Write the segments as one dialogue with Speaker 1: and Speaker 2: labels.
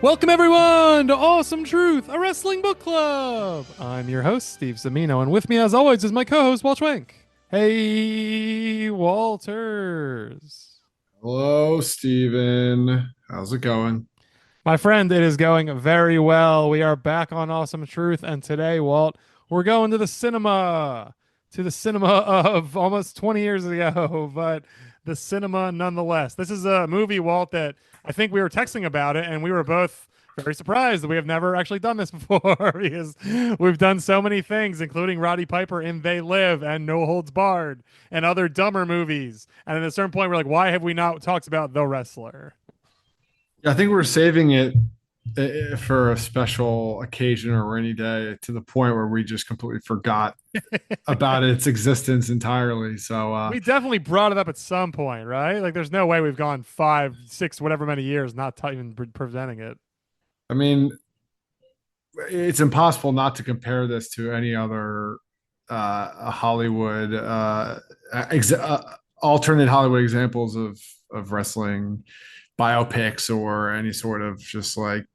Speaker 1: Welcome, everyone, to Awesome Truth, a wrestling book club. I'm your host, Steve Zamino, and with me, as always, is my co host, Walt Schwenk. Hey, Walters.
Speaker 2: Hello, Steven. How's it going?
Speaker 1: My friend, it is going very well. We are back on Awesome Truth, and today, Walt, we're going to the cinema. To the cinema of almost 20 years ago, but the cinema nonetheless. This is a movie, Walt, that I think we were texting about it, and we were both very surprised that we have never actually done this before because we've done so many things, including Roddy Piper in They Live and No Holds Barred and other dumber movies. And at a certain point, we're like, why have we not talked about The Wrestler?
Speaker 2: Yeah, I think we're saving it for a special occasion or rainy day to the point where we just completely forgot about its existence entirely.
Speaker 1: We definitely brought it up at some point, right? Like, there's no way we've gone five, six, whatever many years not even presenting it.
Speaker 2: I mean, it's impossible not to compare this to any other Hollywood alternate Hollywood examples of wrestling biopics or any sort of just like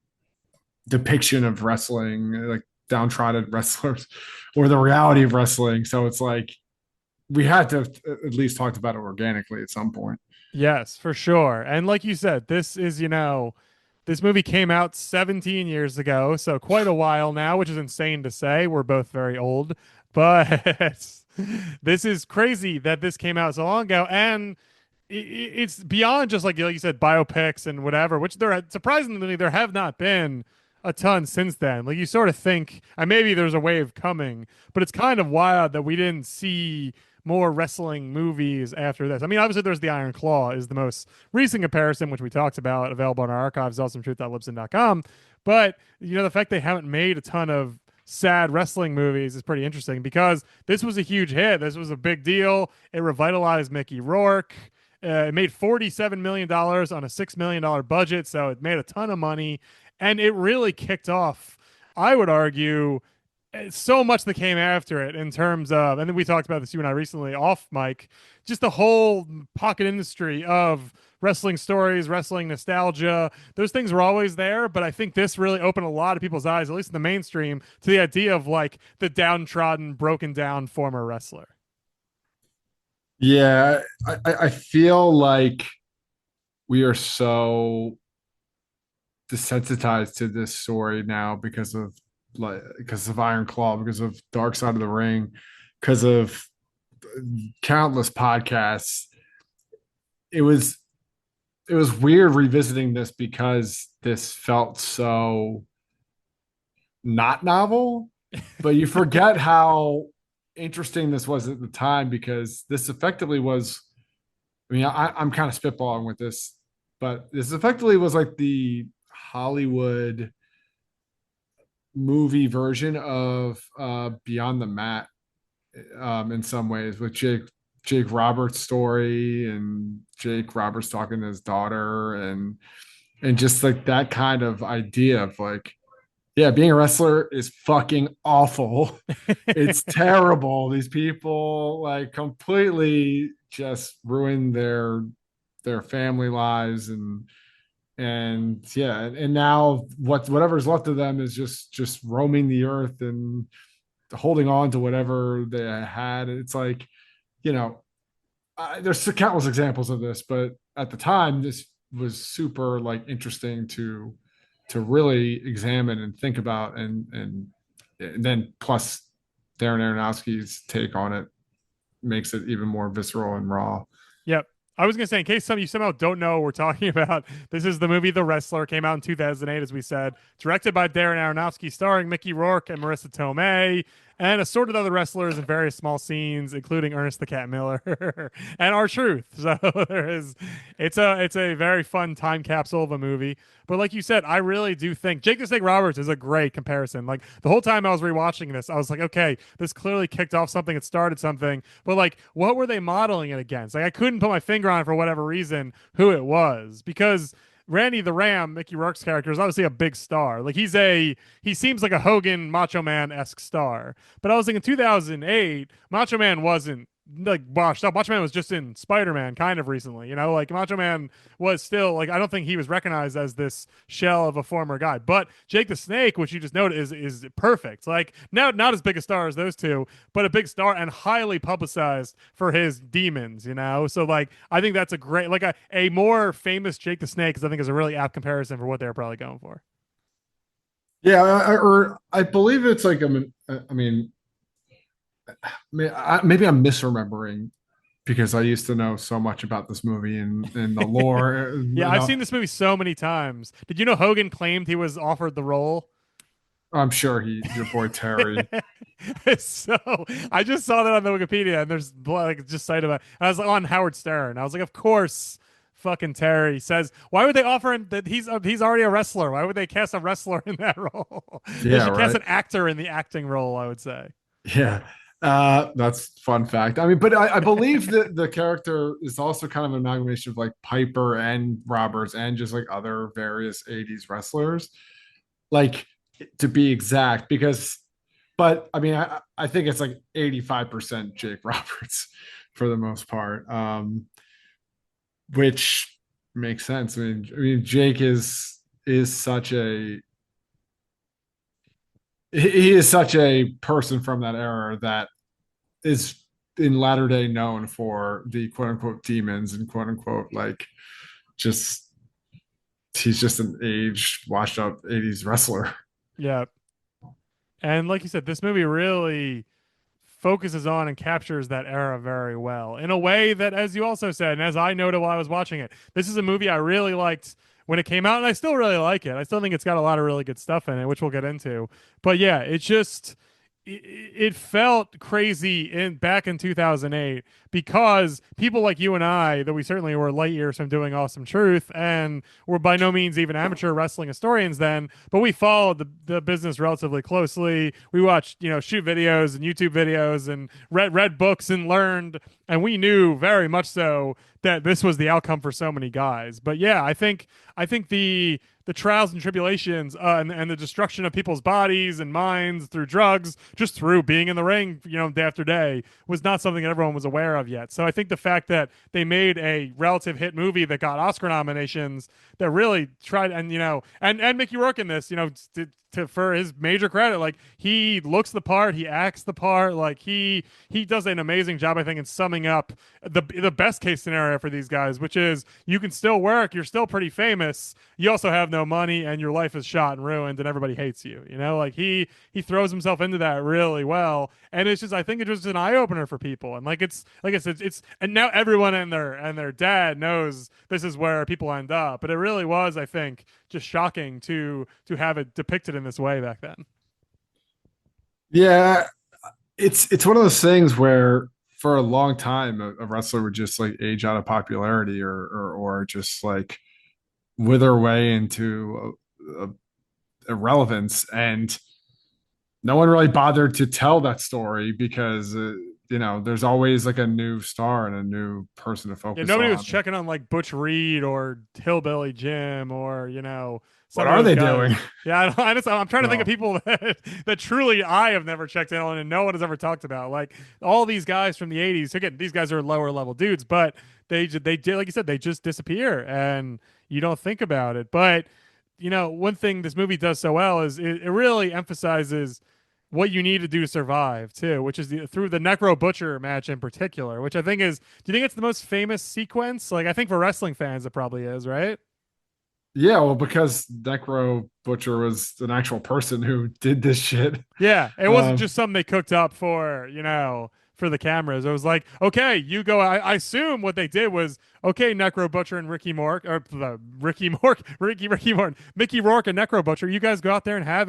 Speaker 2: depiction of wrestling, like downtrodden wrestlers or the reality of wrestling. So it's like we had to have at least talked about it organically at some point.
Speaker 1: Yes, for sure. And like you said, this is, this movie came out 17 years ago, so quite a while now, which is insane to say. We're both very old, but this is crazy that this came out so long ago. And it's beyond just like you said, biopics and whatever, which there surprisingly there have not been a ton since then. Like you sort of think, and maybe there's a wave coming, but it's kind of wild that we didn't see more wrestling movies after this. I mean, obviously, there's the Iron Claw is the most recent comparison, which we talked about, available in our archives, awesometruth.libsyn.com. But the fact they haven't made a ton of sad wrestling movies is pretty interesting because this was a huge hit. This was a big deal. It revitalized Mickey Rourke. It made $47 million on a $6 million budget, so it made a ton of money, and it really kicked off. I would argue so much that came after it in terms of, and then we talked about this, you and I recently off mic, just the whole pocket industry of wrestling stories, wrestling nostalgia. Those things were always there, but I think this really opened a lot of people's eyes, at least in the mainstream, to the idea of like the downtrodden, broken down former wrestler.
Speaker 2: Yeah, I feel like we are so desensitized to this story now because of Iron Claw, because of Dark Side of the Ring, because of countless podcasts. It was it was weird revisiting this because this felt so not novel, but you forget how interesting this was at the time because this effectively was. I mean, I'm kind of spitballing with this, but this effectively was like the Hollywood movie version of Beyond the Mat, in some ways, with Jake Roberts' story and Jake Roberts talking to his daughter and just like that kind of idea of like, yeah, being a wrestler is fucking awful. It's terrible. These people like completely just ruin their family lives and yeah, and now whatever's left of them is just roaming the earth and holding on to whatever they had. It's like, you know, there's countless examples of this, but at the time, this was super like interesting to really examine and think about, and then plus Darren Aronofsky's take on it makes it even more visceral and raw.
Speaker 1: Yep. I was gonna say, in case some of you somehow don't know what we're talking about, this is the movie The Wrestler. Came out in 2008, as we said, directed by Darren Aronofsky, starring Mickey Rourke and Marissa Tomei, and assorted other wrestlers in various small scenes, including Ernest the Cat Miller and R-Truth. So it's a very fun time capsule of a movie. But like you said, I really do think Jake the Snake Roberts is a great comparison. Like the whole time I was rewatching this, I was like, okay, this clearly kicked off something, it started something, but like, what were they modeling it against? Like, I couldn't put my finger on it for whatever reason who it was because Randy the Ram, Mickey Rourke's character, is obviously a big star. Like he seems like a Hogan Macho Man esque star. But I was thinking 2008, Macho Man wasn't like washed up. Macho Man was just in Spider-Man kind of recently, you know, like Macho Man was still like I don't think he was recognized as this shell of a former guy. But Jake the Snake, which you just noted, is perfect. Like now not as big a star as those two, but a big star and highly publicized for his demons, you know. So like I think that's a great like a more famous Jake the Snake, I think is a really apt comparison for what they're probably going for.
Speaker 2: Yeah, or I believe it's like I mean, maybe I'm misremembering because I used to know so much about this movie and the lore.
Speaker 1: Yeah, I've seen this movie so many times. Did you know Hogan claimed he was offered the role?
Speaker 2: I'm sure your boy Terry.
Speaker 1: So I just saw that on the Wikipedia, and there's like just cited about. I was like on Howard Stern. I was like, of course, fucking Terry says. Why would they offer him that he's already a wrestler? Why would they cast a wrestler in that role? They
Speaker 2: Yeah,
Speaker 1: should cast
Speaker 2: right.
Speaker 1: an actor in the acting role. I would say.
Speaker 2: Yeah. That's fun fact. I mean, but I believe that the character is also kind of an amalgamation of like Piper and Roberts and just like other various 80s wrestlers. Like to be exact, because but I mean I think it's like 85% Jake Roberts for the most part. Which makes sense. I mean Jake is such a he is such a person from that era that is in latter day known for the quote unquote demons and quote unquote like just he's just an aged washed up 80s wrestler.
Speaker 1: Yeah, and like you said, this movie really focuses on and captures that era very well in a way that, as you also said, and as I noted while I was watching it, this is a movie I really liked when it came out, and I still really like it. I still think it's got a lot of really good stuff in it, which we'll get into. But yeah, it felt crazy in back in 2008 because people like you and I, that we certainly were light years from doing Awesome Truth, and were by no means even amateur wrestling historians then, but we followed the business relatively closely. We watched, shoot videos and YouTube videos and read books and learned, and we knew very much so that this was the outcome for so many guys. But yeah, I think the trials and tribulations and the destruction of people's bodies and minds through drugs, just through being in the ring, day after day, was not something that everyone was aware of yet. So I think the fact that they made a relative hit movie that got Oscar nominations that really tried, and and Mickey Rourke in this, for his major credit, like he looks the part, he acts the part, like he does an amazing job, I think, in summing up the best case scenario for these guys, which is you can still work, you're still pretty famous, you also have no money, and your life is shot and ruined, and everybody hates you. Like he throws himself into that really well, and it's just I think it's just an eye opener for people, and like it's like I said, it's and now everyone and their dad knows this is where people end up, but it really was, I think, just shocking to have it depicted in this way back then.
Speaker 2: Yeah, it's one of those things where for a long time a wrestler would just like age out of popularity or just like wither away into irrelevance, and no one really bothered to tell that story because there's always like a new star and a new person to
Speaker 1: Yeah,
Speaker 2: focus
Speaker 1: nobody was
Speaker 2: on.
Speaker 1: checking on like Butch Reed or Hillbilly Jim or
Speaker 2: What
Speaker 1: some of
Speaker 2: are
Speaker 1: those
Speaker 2: they doing?
Speaker 1: guys. Yeah, I'm trying to think of
Speaker 2: Well,
Speaker 1: people that truly I have never checked in on and no one has ever talked about. Like all these guys from the '80s. Again, these guys are lower level dudes, but they did, like you said, they just disappear and you don't think about it. But one thing this movie does so well is it really emphasizes what you need to do to survive too, which is through the Necro Butcher match in particular, which I think is. Do you think it's the most famous sequence? Like I think for wrestling fans, it probably is, right?
Speaker 2: yeah, well, because Necro Butcher was an actual person who did this shit.
Speaker 1: Yeah, it wasn't
Speaker 2: Um,
Speaker 1: just something they cooked up for the cameras. It was like, okay, you go. I assume what they did was, okay, Necro Butcher and Ricky Mork, or the Ricky Mork, Ricky Morton, Mickey Rourke and Necro Butcher. You guys go out there and have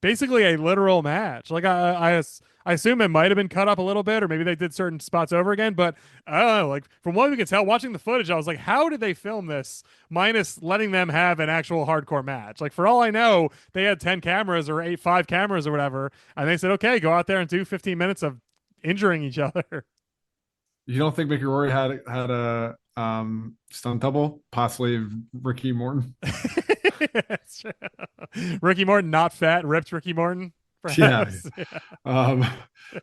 Speaker 1: basically a literal match. Like I assume it might have been cut up a little bit, or maybe they did certain spots over again. But I don't know. Like from what we can tell, watching the footage, I was like, how did they film this? Minus letting them have an actual hardcore match. Like for all I know, they had 10 cameras or 5 cameras or whatever, and they said, okay, go out there and do 15 minutes of injuring each other.
Speaker 2: you don't think Mickey Rourke had a stunt double, possibly Ricky Morton?
Speaker 1: Ricky Morton, not fat, ripped Ricky Morton.
Speaker 2: Yeah.
Speaker 1: perhaps. Yeah.
Speaker 2: Um,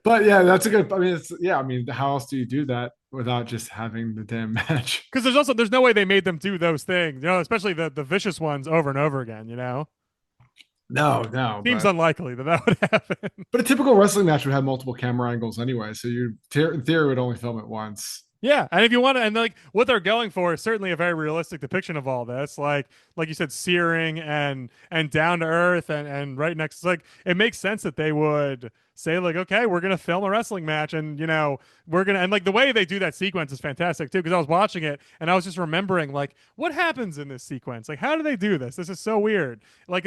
Speaker 2: but yeah, that's a good. I mean, it's yeah. I mean, how else do you do that without just having the damn match?
Speaker 1: Because there's no way they made them do those things, especially the vicious ones over and over again.
Speaker 2: No, no,
Speaker 1: Seems unlikely that that would happen.
Speaker 2: but a typical wrestling match would have multiple camera angles anyway, so you in theory would only film it once.
Speaker 1: Yeah, and if you want to, and like what they're going for is certainly a very realistic depiction of all this. Like you said, searing and down to earth and right next. Like it makes sense that they would say like, okay, we're gonna film a wrestling match, and we're gonna and like the way they do that sequence is fantastic too. Because I was watching it and I was just remembering like what happens in this sequence. Like how do they do this? This is so weird. Like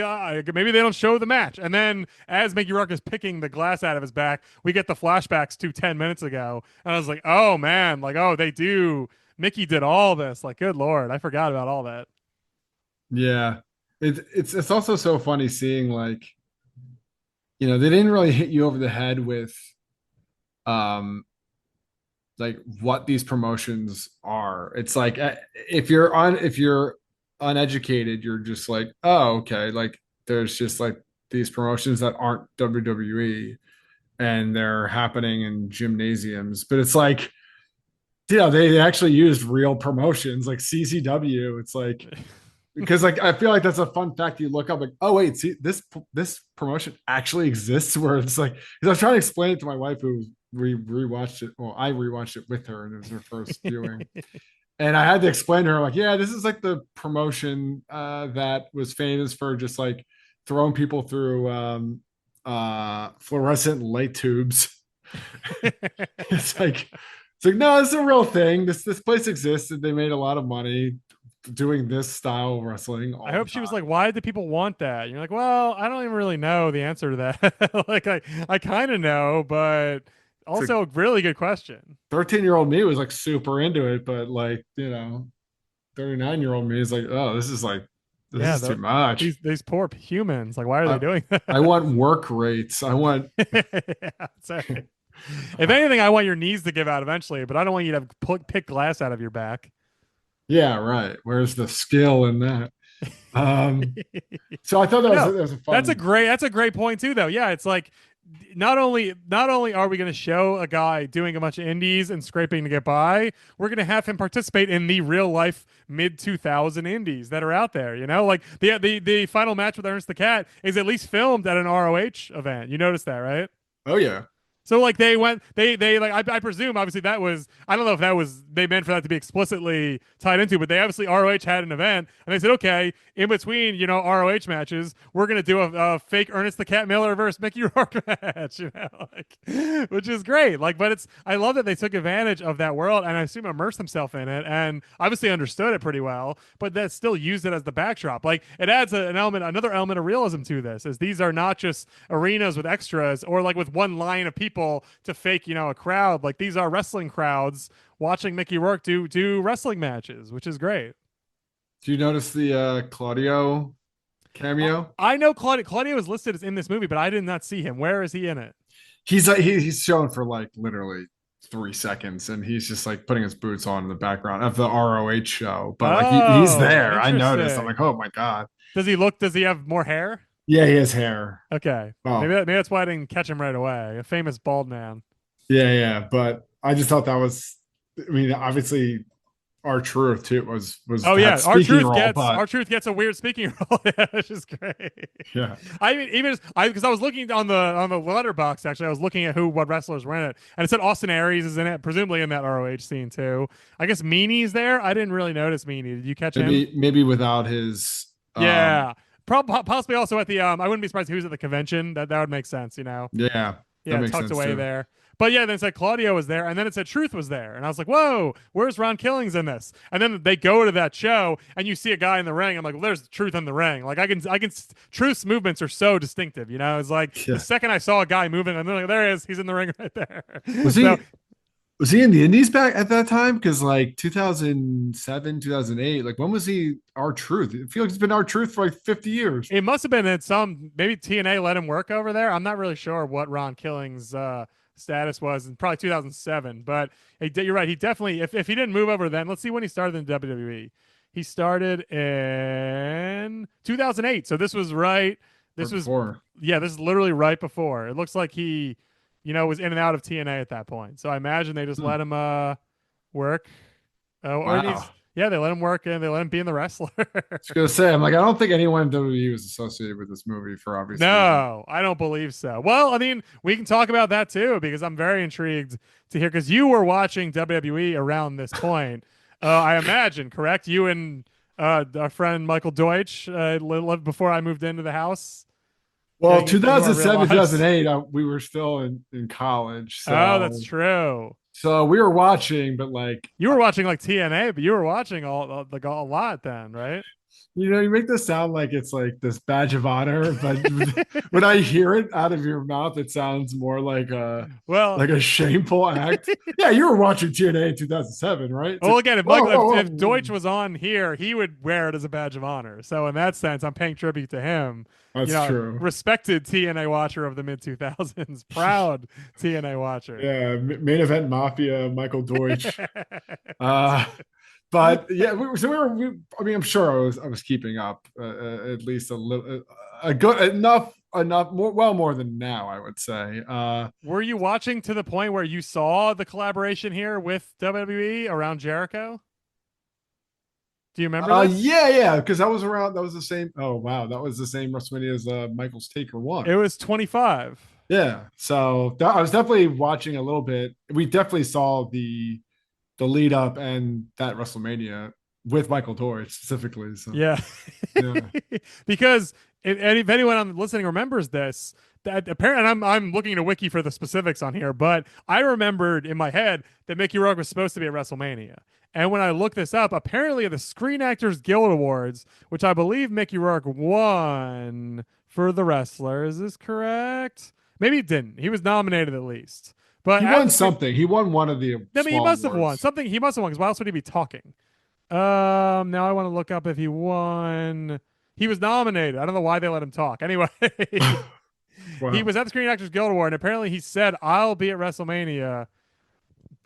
Speaker 1: maybe they don't show the match, and then as Mickey Rourke is picking the glass out of his back, we get the flashbacks to 10 minutes ago, and I was like, oh man, like oh they do. Mickey did all this. Like good lord, I forgot about all that.
Speaker 2: Yeah, it's also so funny seeing like they didn't really hit you over the head with um like what these promotions are. It's like if you're uneducated, you're just like, oh, okay, like there's just like these promotions that aren't WWE and they're happening in gymnasiums, but it's like they actually used real promotions like CCW. It's like because like I feel like that's a fun fact you look up like, oh wait, see this promotion actually exists, where it's like because I was trying to explain it to my wife who rewatched it. Well, I rewatched it with her and it was her first viewing. And I had to explain to her, like, yeah, this is like the promotion that was famous for just like throwing people through fluorescent light tubes. It's like no, it's a real thing. This place exists and they made a lot of money doing this style of wrestling
Speaker 1: I
Speaker 2: all the
Speaker 1: hope she was like,
Speaker 2: time.
Speaker 1: why did people want that? And you're like, well, I don't even really know the answer to that. Like I kind of know, but
Speaker 2: It's like
Speaker 1: also a really good question.
Speaker 2: 13-year-old me was like super into it, but like 39-year-old me is like, oh, this
Speaker 1: Yeah,
Speaker 2: is too much.
Speaker 1: these poor humans. Like, why are they
Speaker 2: I
Speaker 1: doing
Speaker 2: I
Speaker 1: that?
Speaker 2: want work rates. I want
Speaker 1: Yeah, sorry. If anything, I want your knees to give out eventually, but I don't want you to pick glass out of your back.
Speaker 2: yeah, right. Where's the skill in that? Um, so I thought
Speaker 1: No,
Speaker 2: that was a fun.
Speaker 1: that's a great point too, though. Yeah, it's like not only are we going to show a guy doing a bunch of indies and scraping to get by, we're going to have him participate in the real life mid 2000 indies that are out there. Like the final match with Ernest the Cat is at least filmed at an ROH event. You noticed that, right?
Speaker 2: Oh yeah.
Speaker 1: So like they went they like I presume obviously that was I don't know if that was they meant for that to be explicitly tied into, but they obviously ROH had an event and they said okay in between ROH matches we're gonna do a fake Ernest the Cat Miller versus Mickey Rourke match, like which is great. Like, but I love that they took advantage of that world and I assume immersed themselves in it and obviously understood it pretty well, but that still used it as the backdrop. Like it adds another element of realism to this, as these are not just arenas with extras or like with one line of people to fake, a crowd. Like these are wrestling crowds watching Mickey Rourke do wrestling matches, which is great.
Speaker 2: Do you notice the Claudio cameo?
Speaker 1: I know Claudio is listed as in this movie, but I did not see him. Where is he in it?
Speaker 2: He's shown for like literally 3 seconds, and he's just like putting his boots on in the background of the ROH show. But like he's
Speaker 1: Oh,
Speaker 2: there. I noticed. I'm like,
Speaker 1: interesting.
Speaker 2: oh my god.
Speaker 1: Does he have more hair?
Speaker 2: Yeah, he has hair.
Speaker 1: Okay.
Speaker 2: Oh,
Speaker 1: Maybe that's why I didn't catch him right away. A famous bald man.
Speaker 2: yeah, yeah. But I just thought that was. I mean, obviously, our truth too was
Speaker 1: Oh
Speaker 2: that
Speaker 1: yeah,
Speaker 2: speaking role, but
Speaker 1: our truth gets a weird speaking role, yeah, which is great.
Speaker 2: yeah,
Speaker 1: I mean, even because I was looking on the letterbox actually, I was looking at what wrestlers were in it, and it said Austin Aries is in it, presumably in that ROH scene too. I guess Meanie's there. I didn't really notice Meanie. Did you catch him?
Speaker 2: maybe without his
Speaker 1: Yeah, possibly also at the. I wouldn't be surprised if he was at the convention. That would make sense.
Speaker 2: yeah, that
Speaker 1: Yeah,
Speaker 2: makes
Speaker 1: tucked
Speaker 2: sense
Speaker 1: away
Speaker 2: too.
Speaker 1: there. But yeah, then it said Claudio was there, and then it said Truth was there, and I was like, "Whoa, where's Ron Killings in this?" And then they go to that show, and you see a guy in the ring. I'm like, "Well, there's Truth in the ring." Like I can. Truth's movements are so distinctive. It's like the
Speaker 2: Yeah,
Speaker 1: second I saw a guy moving, and then like, there he is. He's in the ring right there.
Speaker 2: was
Speaker 1: So
Speaker 2: he was he in the Indies back at that time? Because like 2007, 2008, like when was he our truth? I feel like it's been our truth for like 50 years.
Speaker 1: it must have been at some maybe TNA let him work over there. I'm not really sure what Ron Killings' status was in probably 2007, but you're right. He definitely if he didn't move over then, let's see when he started in WWE. He started in 2008, so this was right. This
Speaker 2: right
Speaker 1: was,
Speaker 2: before.
Speaker 1: yeah, this is literally right before. It looks like he, was in and out of TNA at that point. So I imagine they just
Speaker 2: Hmm.
Speaker 1: let him work. Or it
Speaker 2: Wow.
Speaker 1: needs, yeah, they let him work and they let him be in the wrestler.
Speaker 2: I was gonna say, I'm like, I don't think anyone in WWE was associated with this movie for obvious reasons.
Speaker 1: No, I don't believe so. Well, I mean, we can talk about that too because I'm very intrigued to hear because you were watching WWE around this point. I imagine, correct? You and our friend Michael Deutsch lived before I moved into the house,
Speaker 2: Well,
Speaker 1: getting into our real
Speaker 2: 2007,
Speaker 1: lives.
Speaker 2: 2008, we were still in college,
Speaker 1: Oh, that's
Speaker 2: so
Speaker 1: true.
Speaker 2: we were watching, but like,
Speaker 1: You were watching like TNA, but you were watching all like a lot then, right?
Speaker 2: you make this sound like it's like this badge of honor, but when I hear it out of your mouth, it sounds more
Speaker 1: Well,
Speaker 2: like a shameful act. Yeah, you were watching TNA in 2007, right? It's
Speaker 1: well,
Speaker 2: like,
Speaker 1: again, if
Speaker 2: whoa,
Speaker 1: Michael,
Speaker 2: whoa,
Speaker 1: if
Speaker 2: whoa.
Speaker 1: Deutsch was on here, he would wear it as a badge of honor. So in that sense, I'm paying tribute to him.
Speaker 2: That's true.
Speaker 1: Respected TNA watcher of the mid 2000s, proud TNA watcher.
Speaker 2: Yeah, main event mafia, Michael Deutsch. Uh, but yeah, I mean, I'm sure I was keeping up at least a little, a good enough more than now, I would say.
Speaker 1: Were you watching to the point where you saw the collaboration here with WWE around Jericho? Do you remember this?
Speaker 2: Yeah, because that was around. That was the same. Oh wow, that was the same WrestleMania as Michael's Taker
Speaker 1: It
Speaker 2: one.
Speaker 1: was 25.
Speaker 2: Yeah, so I was definitely watching a little bit. We definitely saw the lead up and that WrestleMania with Michael Torch specifically. So
Speaker 1: Yeah.
Speaker 2: yeah.
Speaker 1: Because and if anyone listening remembers this, that apparently I'm looking to wiki for the specifics on here, but I remembered in my head that Mickey Rourke was supposed to be at WrestleMania. And when I looked this up, apparently at the Screen Actors Guild Awards, which I believe Mickey Rourke won for The Wrestler, is this correct? Maybe he didn't. He was nominated at least. But
Speaker 2: He
Speaker 1: at
Speaker 2: won
Speaker 1: the screen,
Speaker 2: something. He won one of the
Speaker 1: I mean, he
Speaker 2: small
Speaker 1: must have won
Speaker 2: awards.
Speaker 1: something. He must have won because why else would he be talking? Now I want to look up if he won. He was nominated. I don't know why they let him talk. Anyway, he
Speaker 2: Wow.
Speaker 1: was at the Screen Actors Guild Award, and apparently he said, "I'll be at WrestleMania."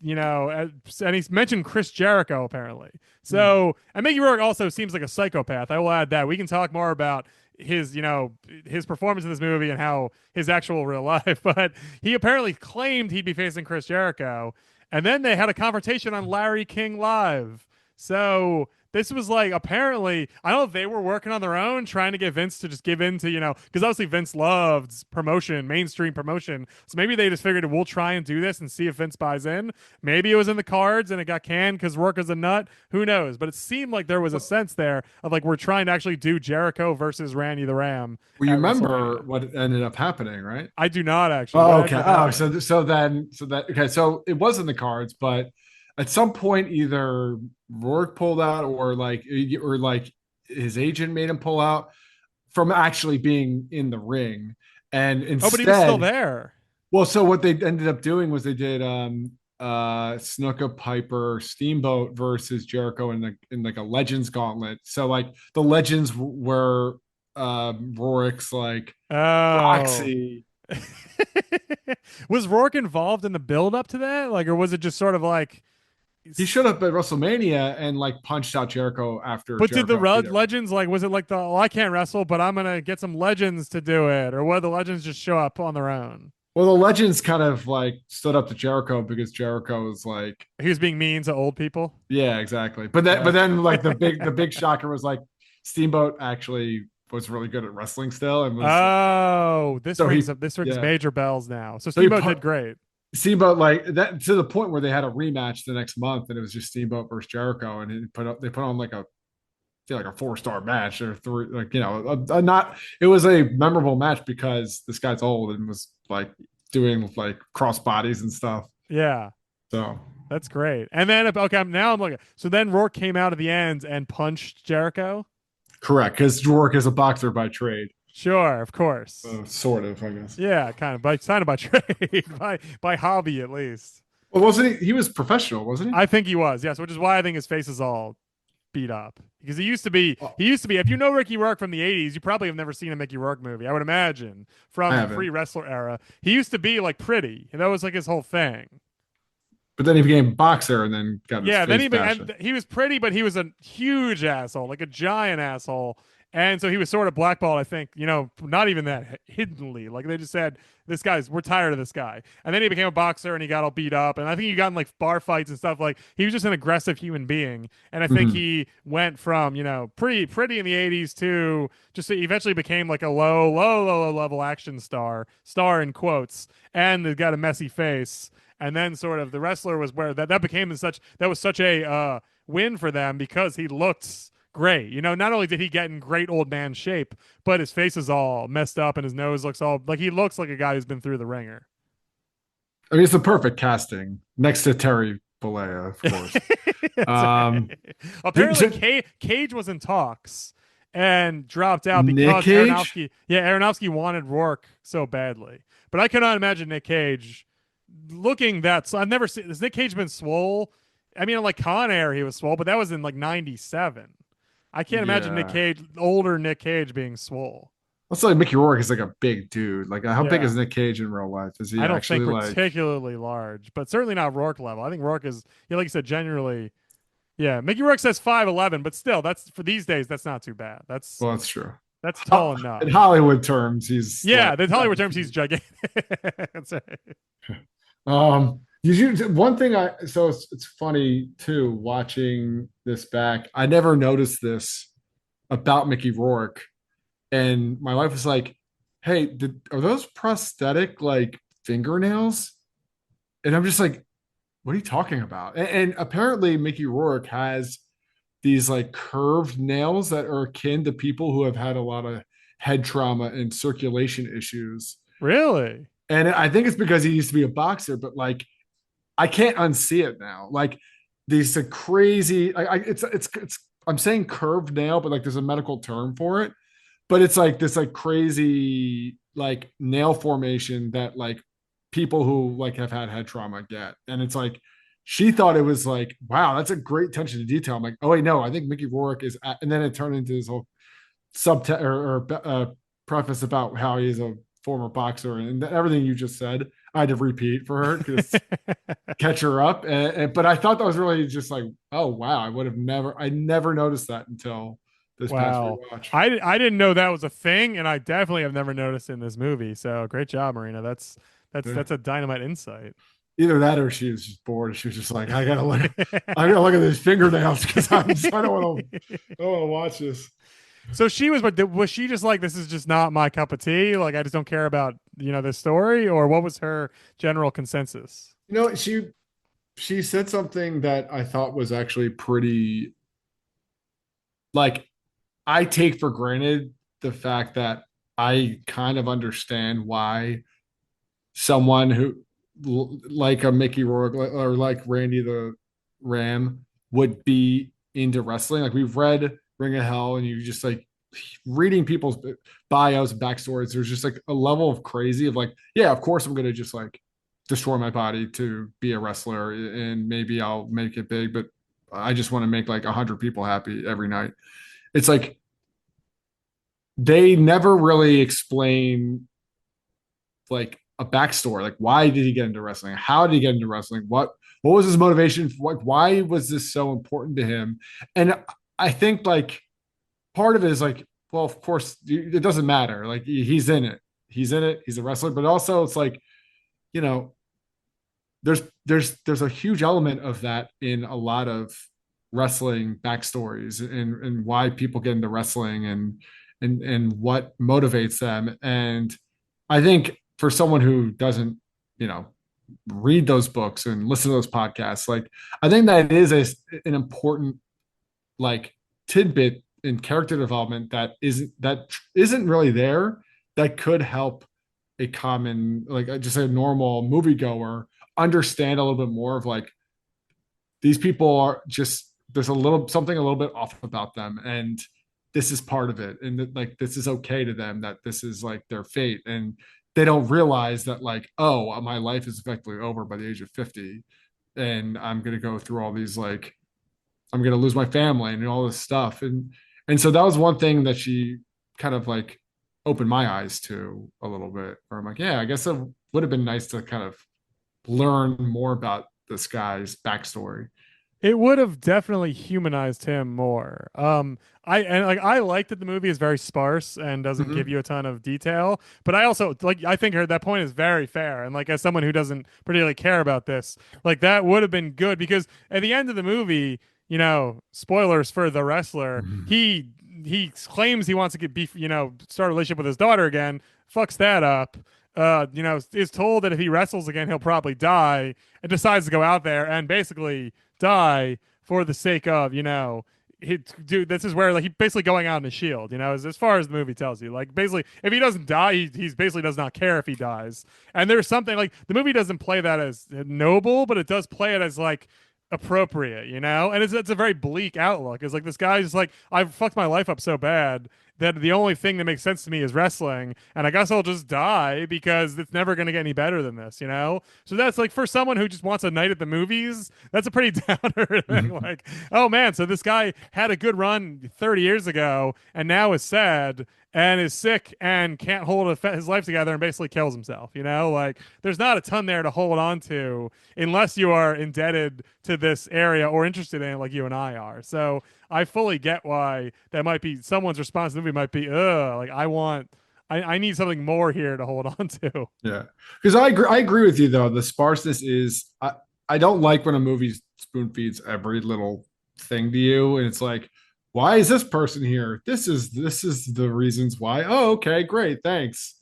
Speaker 1: And he's mentioned Chris Jericho apparently.
Speaker 2: Hmm.
Speaker 1: So, and Mickey Rourke also seems like a psychopath. I will add that. We can talk more about his performance in this movie and how his actual real life. But he apparently claimed he'd be facing Chris Jericho, and then they had a confrontation on Larry King Live. So this was like apparently I don't know if they were working on their own, trying to get Vince to just give in to because obviously Vince loves promotion, mainstream promotion. So maybe they just figured we'll try and do this and see if Vince buys in. Maybe it was in the cards and it got canned because Rourke is a nut. Who knows? But it seemed like there was a sense there of like we're trying to actually do Jericho versus Randy the Ram
Speaker 2: Well, you
Speaker 1: at
Speaker 2: remember
Speaker 1: WrestleMania.
Speaker 2: what ended up happening, right?
Speaker 1: I do not actually. What
Speaker 2: Oh,
Speaker 1: ended
Speaker 2: okay.
Speaker 1: up
Speaker 2: Oh,
Speaker 1: happening?
Speaker 2: so it was in the cards, but at some point either Rourke pulled out or like his agent made him pull out from actually being in the ring. And
Speaker 1: Oh, but he was still
Speaker 2: instead,
Speaker 1: there.
Speaker 2: well, so what they ended up doing was they did Snuka Piper Steamboat versus Jericho in like a Legends gauntlet. So like the Legends were Rourke's like
Speaker 1: Oh.
Speaker 2: proxy.
Speaker 1: Was Rourke involved in the build up to that? Like, or was it just sort of like,
Speaker 2: He showed up at WrestleMania and like punched out Jericho after
Speaker 1: but did the
Speaker 2: Jericho beat him.
Speaker 1: legends, like, was it like well, I can't wrestle, but I'm going to get some legends to do it? Or what the legends just show up on their own?
Speaker 2: Well, the Legends kind of like stood up to Jericho because Jericho was like,
Speaker 1: He was being mean to old people.
Speaker 2: yeah, exactly. But
Speaker 1: Uh,
Speaker 2: then like the big shocker was like Steamboat actually was really good at wrestling still and was
Speaker 1: oh,
Speaker 2: so he
Speaker 1: this rings
Speaker 2: yeah.
Speaker 1: major bells now. So
Speaker 2: So he
Speaker 1: Steamboat
Speaker 2: put
Speaker 1: did great.
Speaker 2: Steamboat like that to the point where they had a rematch the next month and it was just Steamboat versus Jericho and they put on like a 4-star match or three like a not it was a memorable match because this guy's old and was like doing like cross bodies and stuff.
Speaker 1: Yeah,
Speaker 2: So
Speaker 1: that's great. And then okay, now I'm looking. So then Rourke came out of the end and punched Jericho.
Speaker 2: correct, because Rourke is a boxer by trade,
Speaker 1: Sure, of course.
Speaker 2: sort of, I guess.
Speaker 1: Yeah, kind of by trade, by hobby at least.
Speaker 2: Well, wasn't he? He was professional, wasn't
Speaker 1: I think he was, yes, which is why I think his face is all beat up. Because
Speaker 2: he? Oh,
Speaker 1: he used to be, if you know Ricky Rourke from the 80s, you probably have never seen a Mickey Rourke movie, I would imagine,
Speaker 2: I
Speaker 1: from the
Speaker 2: haven't.
Speaker 1: pre-wrestler era. He used to be like pretty, and that was like his whole thing.
Speaker 2: But then he became a boxer and then got his
Speaker 1: Yeah, then
Speaker 2: face bashed in.
Speaker 1: he was pretty, but he was a huge asshole, like a giant asshole. And so he was sort of blackballed, I think, not even that hiddenly. Like they just said, we're tired of this guy. And then he became a boxer and he got all beat up. And I think he got in like bar fights and stuff. Like he was just an aggressive human being. And I think
Speaker 2: Mhm.
Speaker 1: he went from, pretty in the 80s to just eventually became like a low level action star in quotes. And he got a messy face. And then sort of the wrestler was where that became that was such a win for them because he looked great. Not only did he get in great old man shape, but his face is all messed up and his nose looks all like he looks like a guy who's been through the ringer.
Speaker 2: I mean, it's the perfect casting next to Terry Bollea, of course.
Speaker 1: That's
Speaker 2: Um,
Speaker 1: right. Apparently, Cage was in talks and dropped out
Speaker 2: Nick
Speaker 1: because
Speaker 2: Cage.
Speaker 1: Aronofsky wanted Rourke so badly. But I cannot imagine Nick Cage looking that. So I've never seen. Has Nick Cage been swole? I mean, like Con Air, he was swole, but that was in like '97. I can't imagine
Speaker 2: Yeah.
Speaker 1: older Nick Cage being swole.
Speaker 2: Also, like Mickey Rourke is like a big dude. Like, how big
Speaker 1: Yeah.
Speaker 2: is Nick Cage in real life? Is he
Speaker 1: I don't think
Speaker 2: actually like?
Speaker 1: particularly large, but certainly not Rourke level. I think Rourke is, yeah, like you said, generally, yeah. Mickey Rourke says 5'11", but still, that's for these days. That's not too bad. That's
Speaker 2: Well, that's true.
Speaker 1: that's tall
Speaker 2: In
Speaker 1: enough.
Speaker 2: Hollywood terms, he's like.
Speaker 1: Yeah, the Hollywood terms, he's gigantic. That's right.
Speaker 2: One thing so it's funny too watching this back. I never noticed this about Mickey Rourke, and my wife was like, "Hey, are those prosthetic like fingernails?" And I'm just like, "What are you talking about?" And apparently, Mickey Rourke has these like curved nails that are akin to people who have had a lot of head trauma and circulation issues.
Speaker 1: Really?
Speaker 2: And I think it's because he used to be a boxer, but like I can't unsee it now. Like these crazy, it's. I'm saying curved nail, but like there's a medical term for it. But it's like this like crazy like nail formation that like people who like have had head trauma get, and it's like she thought it was like wow, that's a great attention to detail. I'm like, oh wait, no, I think Mickey Rourke is, and then it turned into this whole subtext or preface about how he's a former boxer and everything you just said. I had to repeat for her because catch her up. But I thought that was really just like, oh wow, I never noticed that until this past
Speaker 1: Wow.
Speaker 2: rewatch.
Speaker 1: I didn't know that was a thing, and I definitely have never noticed in this movie. So great job, Marina.
Speaker 2: Yeah.
Speaker 1: That's a dynamite insight.
Speaker 2: Either that or she was just bored. She was just like, I gotta look at these fingernails because I don't want to watch this.
Speaker 1: So she was, but was she just like, this is just not my cup of tea? Like, I just don't care about, this story? Or what was her general consensus?
Speaker 2: You know, she said something that I thought was actually pretty like I take for granted the fact that I kind of understand why someone who like a Mickey Rourke or like Randy the Ram would be into wrestling. Like we've read Ring of Hell, and you just like reading people's bios and backstories. There's just like a level of crazy of like, yeah, of course I'm gonna just like destroy my body to be a wrestler, and maybe I'll make it big, but I just want to make like 100 people happy every night. It's like they never really explain like a backstory. Like, why did he get into wrestling? How did he get into wrestling? What was his motivation? Why was this so important to him? And I think like part of it is like, well, of course, it doesn't matter. Like he's in it. He's in it. He's a wrestler. But also, it's like, you know, there's a huge element of that in a lot of wrestling backstories and why people get into wrestling and what motivates them. And I think for someone who doesn't, you know, read those books and listen to those podcasts, like I think that it is an important like tidbit in character development that isn't really there that could help a common like just a normal moviegoer understand a little bit more of like these people are just there's a little something a little bit off about them, and this is part of it, and that, like this is okay to them, that this is like their fate, and they don't realize that like, oh, my life is effectively over by the age of 50, and I'm gonna go through all these like I'm gonna lose my family and all this stuff, and so that was one thing that she kind of like opened my eyes to a little bit, where I'm like, yeah, I guess it would have been nice to kind of learn more about this guy's backstory.
Speaker 1: It would have definitely humanized him more. I like that the movie is very sparse and doesn't give
Speaker 2: Mhm.
Speaker 1: you a ton of detail, but I also like I think that point is very fair. And like as someone who doesn't particularly care about this, like that would have been good because at the end of the movie, spoilers for the wrestler,
Speaker 2: Mhm.
Speaker 1: he claims he wants to get beef, start a relationship with his daughter again, fucks that up. Is told that if he wrestles again, he'll probably die, and decides to go out there and basically die for the sake of, dude, this is where like he basically going out in a shield, as far as the movie tells you. Like basically, if he doesn't die, he's basically does not care if he dies. And there's something like the movie doesn't play that as noble, but it does play it as like appropriate, and it's a very bleak outlook. It's like this guy's just like I've fucked my life up so bad that the only thing that makes sense to me is wrestling, and I guess I'll just die because it's never going to get any better than this. So that's like for someone who just wants a night at the movies, that's a pretty downer thing.
Speaker 2: Mhm.
Speaker 1: Like, oh man, so this guy had a good run 30 years ago and now is sad and is sick and can't hold his life together and basically kills himself. Like there's not a ton there to hold on to unless you are indebted to this area or interested in it like you and I are. So I fully get why that might be someone's response to the movie might be, like I need something more here to hold on to.
Speaker 2: Yeah, because I agree with you though. The sparseness is I don't like when a movie spoon feeds every little thing to you, and it's like, why is this person here? This is the reasons why. Oh, okay, great, thanks.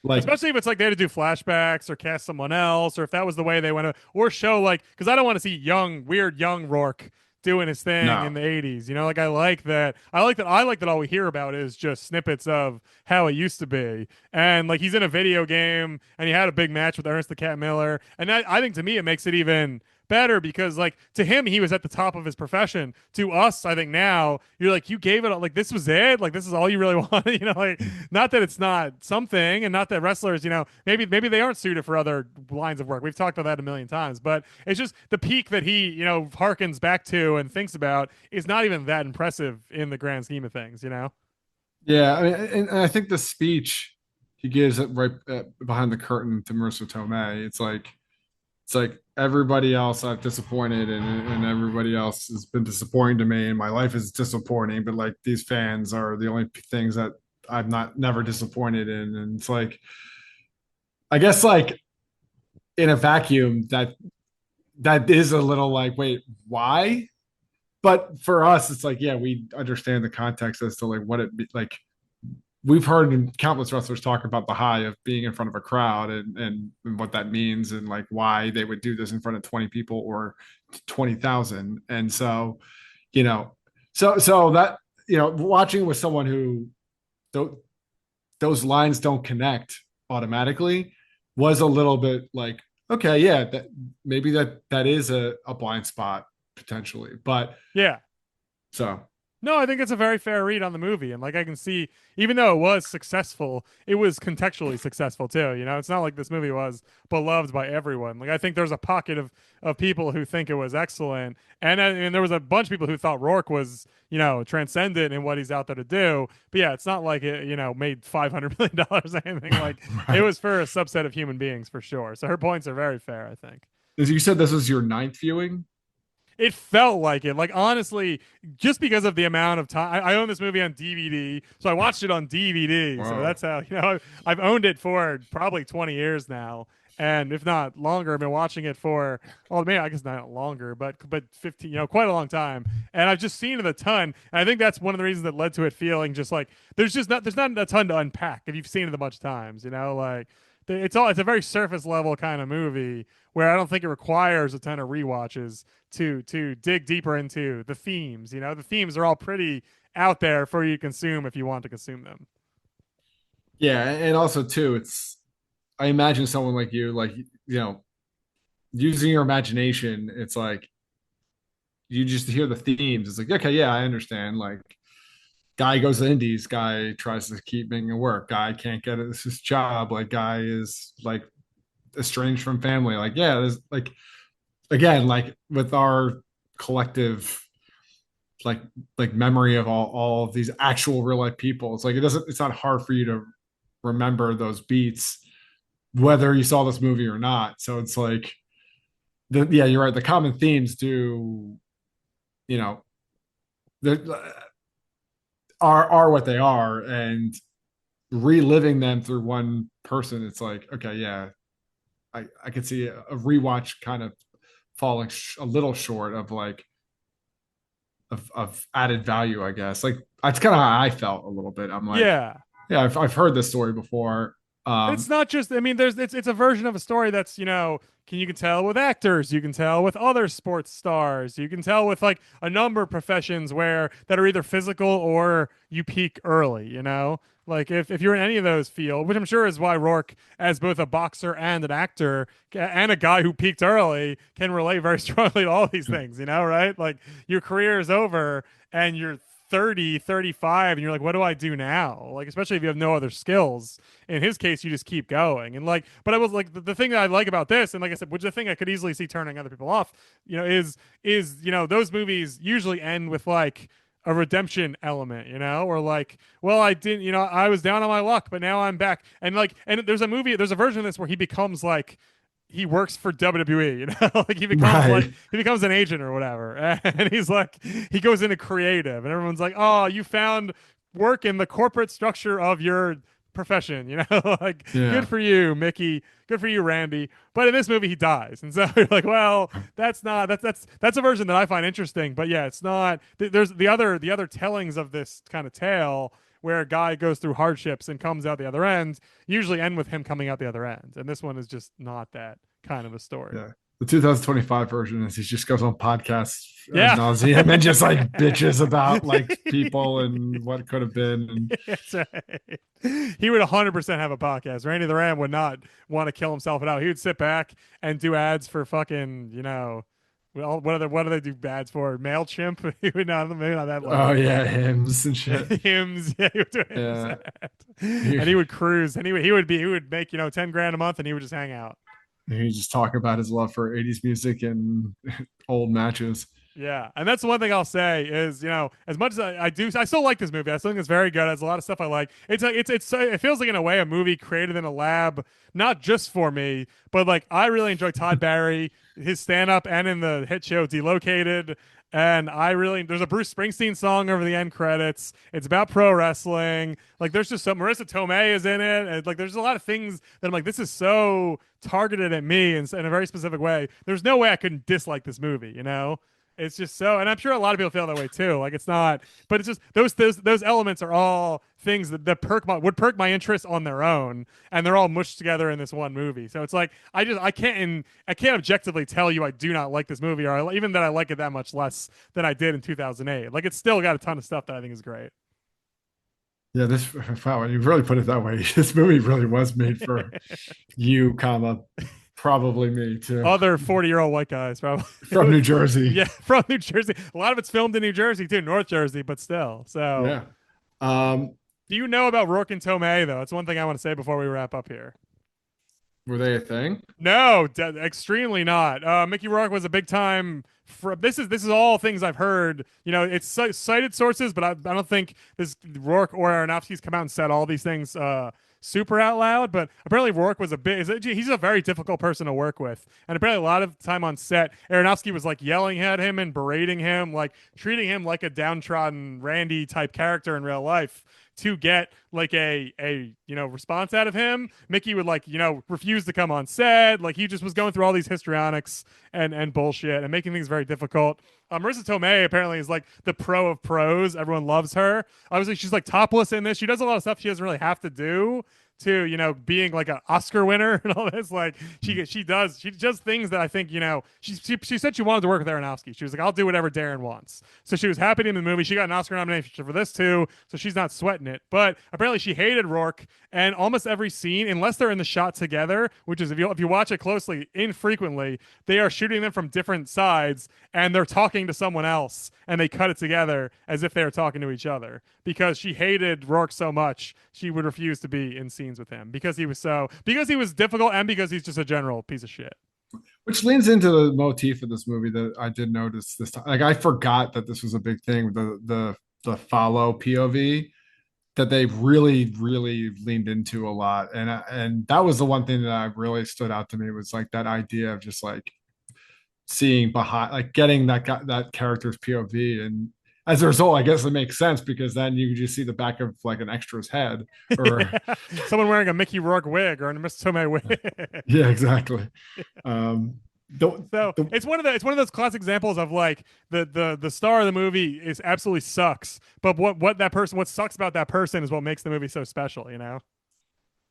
Speaker 2: Like,
Speaker 1: Especially if it's like they had to do flashbacks or cast someone else, or if that was the way they went to, or show like, because I don't want to see weird young Rourke doing his thing
Speaker 2: no.
Speaker 1: in the 80s. Like I like that. I like that all we hear about is just snippets of how it used to be. And like he's in a video game and he had a big match with Ernest the Cat Miller. And I think to me, it makes it even better because like to him he was at the top of his profession. To us I think now you're like you gave it like this was it, like this is all you really wanted. Like not that it's not something, and not that wrestlers, maybe they aren't suited for other lines of work. We've talked about that a million times, but it's just the peak that he, harkens back to and thinks about is not even that impressive in the grand scheme of things.
Speaker 2: Yeah, I mean, and I think the speech he gives it right behind the curtain to Marissa Tomei, it's like everybody else I've disappointed, and everybody else has been disappointing to me, and my life is disappointing, but like these fans are the only things that I've not never disappointed in. And it's like I guess like in a vacuum that is a little like, wait, why? But for us, it's like, yeah, we understand the context as to like what it be like. We've heard countless wrestlers talk about the high of being in front of a crowd, and what that means, and like why they would do this in front of 20 people or 20,000. And so, you know, so that, watching with someone who th- those lines don't connect automatically was a little bit like, okay, yeah, that maybe that is a blind spot potentially. But
Speaker 1: Yeah.
Speaker 2: so
Speaker 1: No, I think it's a very fair read on the movie. And like I can see, even though it was successful, it was contextually successful too. It's not like this movie was beloved by everyone. Like I think there's a pocket of people who think it was excellent. And there was a bunch of people who thought Rourke was, transcendent in what he's out there to do. But yeah, it's not like it, made $500 million or anything. Like it
Speaker 2: right.
Speaker 1: was for a subset of human beings for sure. So her points are very fair, I think.
Speaker 2: As you said, this was your ninth viewing.
Speaker 1: It felt like it. Like honestly, just because of the amount of time I own this movie on DVD, so I watched it on DVD. So
Speaker 2: Whoa.
Speaker 1: that's how I've owned it for probably 20 years now, and if not longer. I've been watching it for maybe I guess not longer, but 15, quite a long time. And I've just seen it a ton. And I think that's one of the reasons that led to it feeling just like there's not a ton to unpack if you've seen it a bunch of times. Like it's a very surface level kind of movie where I don't think it requires a ton of rewatches to dig deeper into the themes. The themes are all pretty out there for you to consume if you want to consume them.
Speaker 2: Yeah, and also too, it's I imagine someone like you, like, using your imagination. It's like you just hear the themes. It's like, okay, yeah, I understand. Like, guy goes to Indies, guy tries to keep making it work, guy can't get it, this job, like guy is like estranged from family. Like, yeah, there's like, again, like with our collective like memory of all of these actual real life people, it's like it's not hard for you to remember those beats whether you saw this movie or not. So it's like yeah, you're right, the common themes do you know, they are what they are, and reliving them through one person, it's like, okay, yeah, I could see a rewatch kind of falling a little short of like of added value, I guess. Like that's kind of how I felt a little bit. I'm like,
Speaker 1: Yeah.
Speaker 2: yeah, I've heard this story before.
Speaker 1: And it's
Speaker 2: Um,
Speaker 1: not just, I mean, there's it's a version of a story that's, you can tell with actors, you can tell with other sports stars, you can tell with like a number of professions where that are either physical or you peak early, you know? Like if you're in any of those fields, which I'm sure is why Rourke, as both a boxer and an actor and a guy who peaked early, can relate very strongly to all these things, right? Like your career is over and you're 30, 35, and you're like, what do I do now? Like, especially if you have no other skills. In his case, you just keep going. And like, but I was like, the thing that I like about this, and like I said, which is the thing I could easily see turning other people off, those movies usually end with like a redemption element, or like, well, I didn't, I was down on my luck, but now I'm back. And like, and there's a version of this where he becomes like, he works for WWE, like
Speaker 2: right.
Speaker 1: he becomes an agent or whatever. And he's like, he goes into creative and everyone's like, oh, you found work in the corporate structure of your profession, like good
Speaker 2: Yeah.
Speaker 1: for you, Mickey. Good for you, Randy. But in this movie, he dies, and so you're like, well, that's a version that I find interesting. But yeah, it's not. There's the other tellings of this kind of tale where a guy goes through hardships and comes out the other end. Usually end with him coming out the other end, and this one is just not that kind of a story.
Speaker 2: Yeah. The 2025 version is he just goes on podcasts ad
Speaker 1: Yeah.
Speaker 2: nauseum and just like bitches about like people and what could have been. And
Speaker 1: That's right. He would 100% have a podcast. Randy the Ram would not want to kill himself out. He would sit back and do ads for fucking, well, what do they do ads for? MailChimp? He would not, maybe not that
Speaker 2: oh
Speaker 1: level, but
Speaker 2: yeah, hymns and shit.
Speaker 1: hymns. Yeah, he would do hymns
Speaker 2: Yeah.
Speaker 1: ad.
Speaker 2: He,
Speaker 1: And he would cruise and he would make, 10 grand a month and he would just hang out.
Speaker 2: he just talk about his love for 80s music and old matches.
Speaker 1: Yeah, and that's the one thing I'll say is, as much as I still like this movie. I still think it's very good. It has a lot of stuff I like. It feels like in a way a movie created in a lab, not just for me, but like I really enjoy Todd Barry, his stand up, and in the hit show Delocated. And there's a Bruce Springsteen song over the end credits. It's about pro wrestling. Like there's just some Marissa Tomei is in it, and like there's a lot of things that I'm like, this is so targeted at me in a very specific way. There's no way I couldn't dislike this movie. It's just so, and I'm sure a lot of people feel that way too. Like it's not, but it's just those elements are all things that would perk my interest on their own, and they're all mushed together in this one movie. So it's like I can't objectively tell you I do not like this movie, or even that I like it that much less than I did in 2008. Like it's still got a ton of stuff that I think is great.
Speaker 2: Yeah, this wow, you really put it that way. This movie really was made for you, comma, probably me too.
Speaker 1: Other 40-year-old white guys probably.
Speaker 2: From New Jersey.
Speaker 1: Yeah, from New Jersey. A lot of it's filmed in New Jersey too, North Jersey, but still. So
Speaker 2: Yeah. Um,
Speaker 1: do you know about Rourke and Tomei though? That's one thing I want to say before we wrap up here.
Speaker 2: were they a thing?
Speaker 1: No, extremely not. Mickey Rourke was a big time. This is all things I've heard. It's cited sources, but I don't think this Rourke or Aronofsky's come out and said all these things super out loud. But apparently Rourke was he's a very difficult person to work with, and apparently a lot of time on set, Aronofsky was like yelling at him and berating him, like treating him like a downtrodden Randy type character in real life to get like a response out of him. Mickey would like refuse to come on set. Like he just was going through all these histrionics and bullshit and making things very difficult. Marissa Tomei apparently is like the pro of pros. Everyone loves her. Obviously, she's like topless in this. She does a lot of stuff she doesn't really have to do to being like an Oscar winner and all this. Like she does things that I think she said she wanted to work with Aronofsky. She was like, I'll do whatever Darren wants. So she was happy in the movie. She got an Oscar nomination for this too, so she's not sweating it. But apparently she hated Rourke, and almost every scene, unless they're in the shot together, which is if you watch it closely, infrequently they are shooting them from different sides and they're talking to someone else and they cut it together as if they were talking to each other because she hated Rourke so much she would refuse to be in scenes with him because he was difficult and because he's just a general piece of shit.
Speaker 2: Which leans into the motif of this movie that I did notice this time. Like I forgot that this was a big thing, the follow POV that they really, really leaned into a lot. And that was the one thing that I really stood out to me was like that idea of just like seeing behind, like getting that character's POV, and as a result, I guess it makes sense because then you just see the back of like an extra's head, or
Speaker 1: Yeah. Someone wearing a Mickey Rourke wig or a Miss Tomei wig.
Speaker 2: yeah, exactly. Um, the,
Speaker 1: So
Speaker 2: the
Speaker 1: it's one of those classic examples of like the star of the movie is absolutely sucks, but what sucks about that person is what makes the movie so special, you know?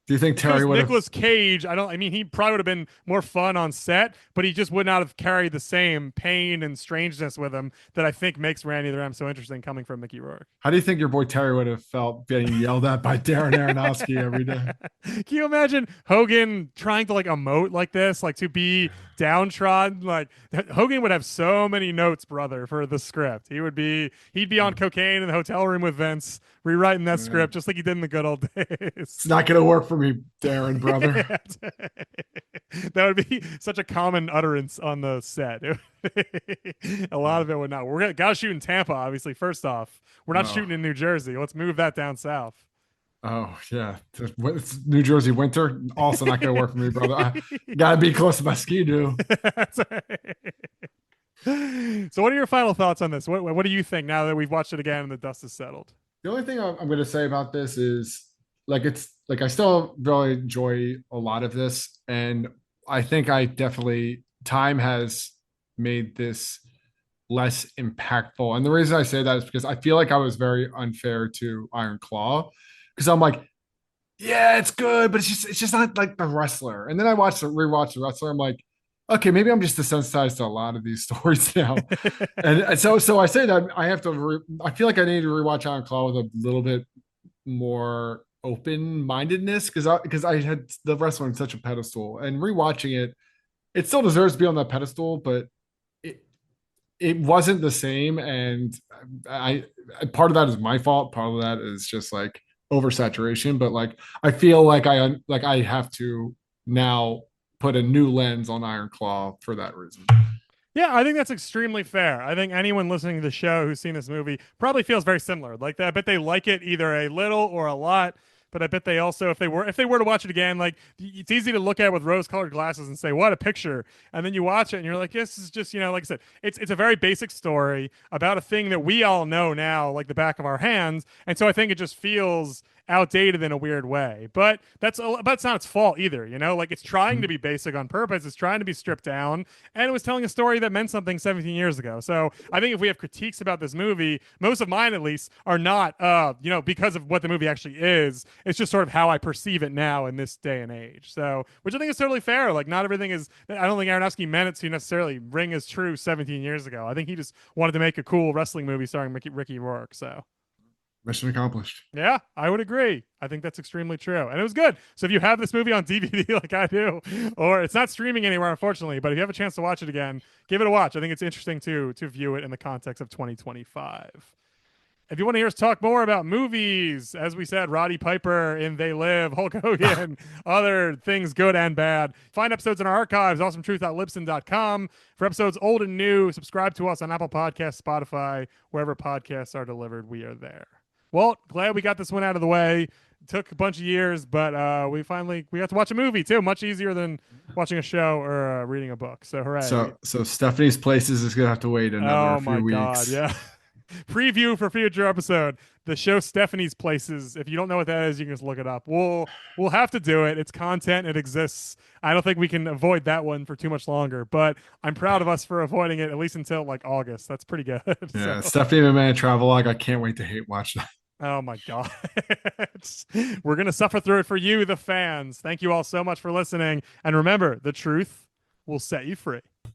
Speaker 2: Do you think Terry would have?
Speaker 1: Nicolas Cage, I mean he probably would have been more fun on set, but he just would not have carried the same pain and strangeness with him that I think makes Randy the Ram so interesting coming from Mickey Rourke.
Speaker 2: How do you think your boy Terry would have felt getting yelled at by Darren Aronofsky every day?
Speaker 1: Can you imagine Hogan trying to like emote like this, like to be downtrodden? Like Hogan would have so many notes, brother, for the script. He'd be on cocaine in the hotel room with Vince, rewriting that
Speaker 2: Yeah.
Speaker 1: script just like he did in the good old
Speaker 2: It's
Speaker 1: days.
Speaker 2: not going to work for me, Darren, brother.
Speaker 1: That would be such a common utterance on the set. A lot of it would not. Gotta shoot in Tampa, obviously. First off, we're not
Speaker 2: Oh,
Speaker 1: shooting in New Jersey. Let's move that down south.
Speaker 2: oh yeah. It's New Jersey winter. Also not going to work for me, brother. I got to be close to my ski do.
Speaker 1: So, what are your final thoughts on this? What do you think now that we've watched it again and the dust has settled?
Speaker 2: The only thing I'm going to say about this is like it's like I still really enjoy a lot of this, and I think I definitely time has made this less impactful. And the reason I say that is because I feel like I was very unfair to Iron Claw because I'm like, yeah, it's good, but it's just not like the wrestler. And then I watched rewatched the wrestler. I'm like, okay, maybe I'm just desensitized to a lot of these stories now. And so I say that I have to. I feel like I need to rewatch Iron Claw with a little bit more open mindedness because I had the wrestler on such a pedestal, and rewatching it, it still deserves to be on that pedestal, but it it wasn't the same, and I part of that is my fault. Part of that is just like oversaturation, but like I feel like I have to now put a new lens on Iron Claw for that reason.
Speaker 1: Yeah, I think that's extremely fair. I think anyone listening to the show who's seen this movie probably feels very similar. Like that, I bet they like it either a little or a lot. But I bet they also, if they were to watch it again, like it's easy to look at it with rose-colored glasses and say, "What a picture!" And then you watch it and you're like, "This is just, like I said, it's a very basic story about a thing that we all know now, like the back of our hands." And so I think it just feels outdated in a weird way. But it's not its fault either. Like it's trying to be basic on purpose. It's trying to be stripped down, and it was telling a story that meant something 17 years ago. So I think if we have critiques about this movie, most of mine at least are not, because of what the movie actually is. It's just sort of how I perceive it now in this day and age. So, which I think is totally fair. Like not everything is. I don't think Aronofsky meant it to necessarily ring as true 17 years ago. I think he just wanted to make a cool wrestling movie starring Ricky Rourke. So.
Speaker 2: Mission accomplished.
Speaker 1: Yeah, I would agree. I think that's extremely true. And it was good. So if you have this movie on DVD like I do, or it's not streaming anywhere, unfortunately, but if you have a chance to watch it again, give it a watch. I think it's interesting to view it in the context of 2025. If you want to hear us talk more about movies, as we said, Roddy Piper in They Live, Hulk Hogan, other things good and bad, find episodes in our archives, awesometruth.libsyn.com. For episodes old and new, subscribe to us on Apple Podcasts, Spotify, wherever podcasts are delivered, we are there. Well, glad we got this one out of the way. It took a bunch of years, but we got to watch a movie too. Much easier than watching a show or reading a book. So hooray!
Speaker 2: So Stephanie's Places is gonna have to wait another
Speaker 1: Oh
Speaker 2: few
Speaker 1: my god,
Speaker 2: weeks.
Speaker 1: yeah. Preview for future episode. The show Stephanie's Places. If you don't know what that is, you can just look it up. We'll have to do it. It's content. It exists. I don't think we can avoid that one for too much longer. But I'm proud of us for avoiding it at least until like August. That's pretty good. So.
Speaker 2: Yeah, Stephanie McMahon travelogue. I can't wait to hate watch that.
Speaker 1: Oh my God. We're going to suffer through it for you, the fans. Thank you all so much for listening. And remember, the truth will set you free.